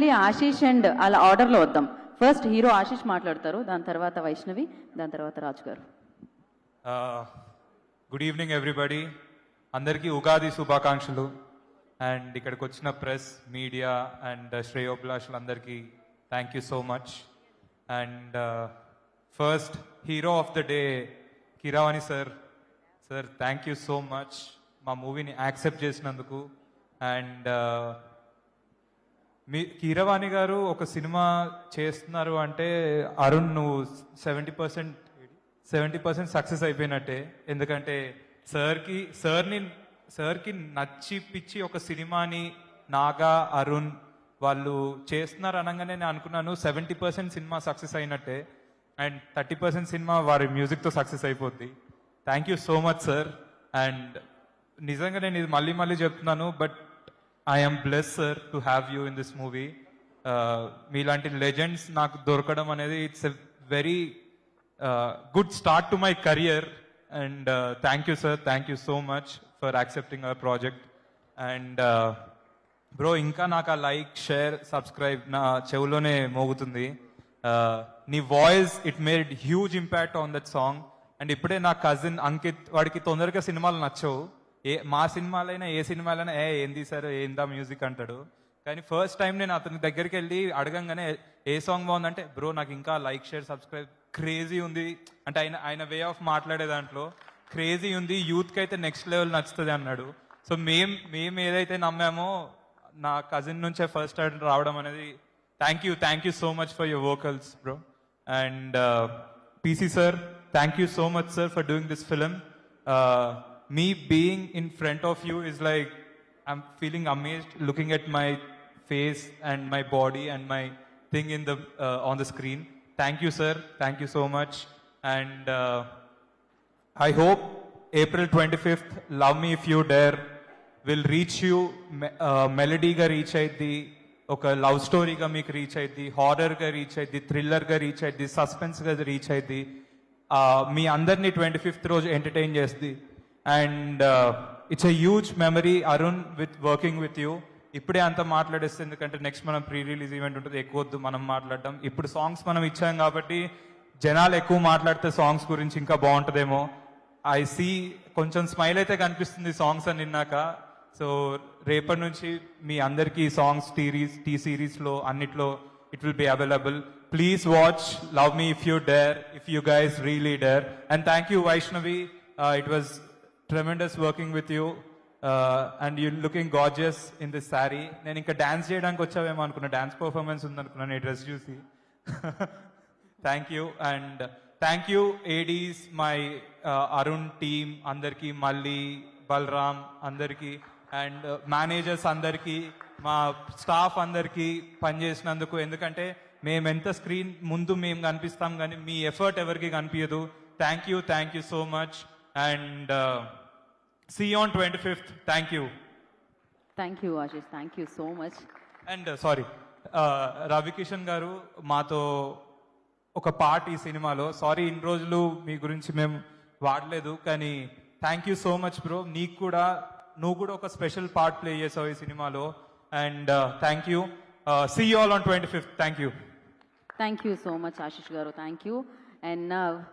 మళ్ళీ ఆశీష్ అండ్ అలా ఆర్డర్లో వద్దాం. ఫస్ట్ హీరో ఆశీష్ మాట్లాడతారు, దాని తర్వాత వైష్ణవి, దాని తర్వాత రాజు గారు. Good evening everybody. అందరికీ ఉగాది శుభాకాంక్షలు. అండ్ ఇక్కడికి వచ్చిన ప్రెస్, మీడియా అండ్ శ్రేయోభిలాషులు అందరికీ thank you so much. And first hero of the day Keeravani sir. Sir thank you so much మా మూవీని యాక్సెప్ట్ చేసినందుకు. అండ్ మీ కీరవాణి గారు ఒక సినిమా చేస్తున్నారు అంటే అరుణ్ నువ్వు 70% సక్సెస్ అయిపోయినట్టే. ఎందుకంటే సార్కి నచ్చి పిచ్చి ఒక సినిమాని నాగా అరుణ్ వాళ్ళు చేస్తున్నారు అనగానే నేను అనుకున్నాను 70% సినిమా సక్సెస్ అయినట్టే అండ్ 30% సినిమా వారి మ్యూజిక్తో సక్సెస్ అయిపోద్ది. Thank you so much sir. And నిజంగా నేను ఇది మళ్ళీ చెప్తున్నాను, but I'm bless sir to have you in this movie. మీలాంటి లెజెండ్స్ నాకు దొరకడం అనేది it's a very good start to my career. And thank you sir, thank you so much for accepting our project. And bro ఇంకా నాకు ఆ like, share, subscribe నా చెవులోనే మోగుతుంది. నీ voice it made huge impact on that song. And ఇప్పుడే నా cousin Ankit, వాడికి తొందరగా సినిమాలు నచ్చవు. మా సినిమాలైనా ఏ సినిమాలైనా ఏం తీశారు ఏందా మ్యూజిక్ అంటాడు. కానీ ఫస్ట్ టైం నేను అతని దగ్గరికి వెళ్ళి అడగంగానే ఏ సాంగ్ బాగుందంటే బ్రో నాకు ఇంకా లైక్, షేర్, సబ్స్క్రైబ్ క్రేజీ ఉంది అంటే ఆయన వే ఆఫ్ మాట్లాడే దాంట్లో క్రేజీ ఉంది, యూత్కి అయితే నెక్స్ట్ లెవెల్ నచ్చుతుంది అన్నాడు. సో మేము ఏదైతే నమ్మామో నా కజిన్ నుంచే ఫస్ట్ రావడం అనేది thank you so much for your vocals bro. And PC sir, thank you so much sir for doing this film. Me being in front of you is like I'm feeling amazed looking at my face and my body and my thing in the on the screen. Thank you sir, thank you so much. And I hope April 25th Love Me If You Dare will reach you. Melody ga reach ayyidi, oka love story ga meeku reach ayyidi, horror ga reach ayyidi, thriller ga reach ayyidi, suspense ga reach ayyidi. మీ అందరినీ 25th రోజు entertain చేస్తుంది. And it's a huge memory Arun with working with you. ఇప్పుడే అంత మాట్లాడేస్తే ఎందుకంటే next మనం pre release event ఉంటుంది, ఎక్కువ వద్దు మనం మాట్లాడడం. ఇప్పుడు సాంగ్స్ మనం ఇచ్చాం కాబట్టి జనాలు ఎక్కువ మాట్లాడితే సాంగ్స్ గురించి ఇంకా బాగుంటుందేమో. ఐ సీ కొంచెం స్మైల్ అయితే కనిపిస్తుంది సాంగ్స్ అని విన్నాక. సో రేపటి నుంచి మీ అందరికీ సాంగ్స్ టీ సిరీస్లో అన్నిట్లో it will be available. Please watch Love Me If You Dare, if you guys really dare. And thank you Vaishnavi, it was tremendous working with you. And you're looking gorgeous in this saree. నేను ఇంకా dance చేయడానికి వచ్చావేమో అనుకున్నా, dance performance ఉందనుకున్నాను ఈ dress చూసి. Thank you. And thank you Aedes, my Arun team అందరికీ, మళ్ళీ బలరామ్ అందరికీ, and managers అందరికీ, మా స్టాఫ్ అందరికీ పనిచేసినందుకు. ఎందుకంటే మేము ఎంత స్క్రీన్ ముందు మేము కనిపిస్తాం కానీ మీ ఎఫర్ట్ ఎవరికి కనిపించదు. Thank you so much. And see on 25th. Thank you Ashish, thank you so much. And sorry Ravikishan గారు మాతో ఒక పార్ట్ ఈ సినిమాలో, సారీ ఇన్ని రోజులు మీ గురించి మేము వాడలేదు, కానీ thank you so much bro. నువ్వు కూడా ఒక స్పెషల్ పార్ట్ ప్లే చేసావు ఈ సినిమాలో. And thank you. See all on 25th. Thank you so much Ashish గారు, థ్యాంక్ యూ. అండ్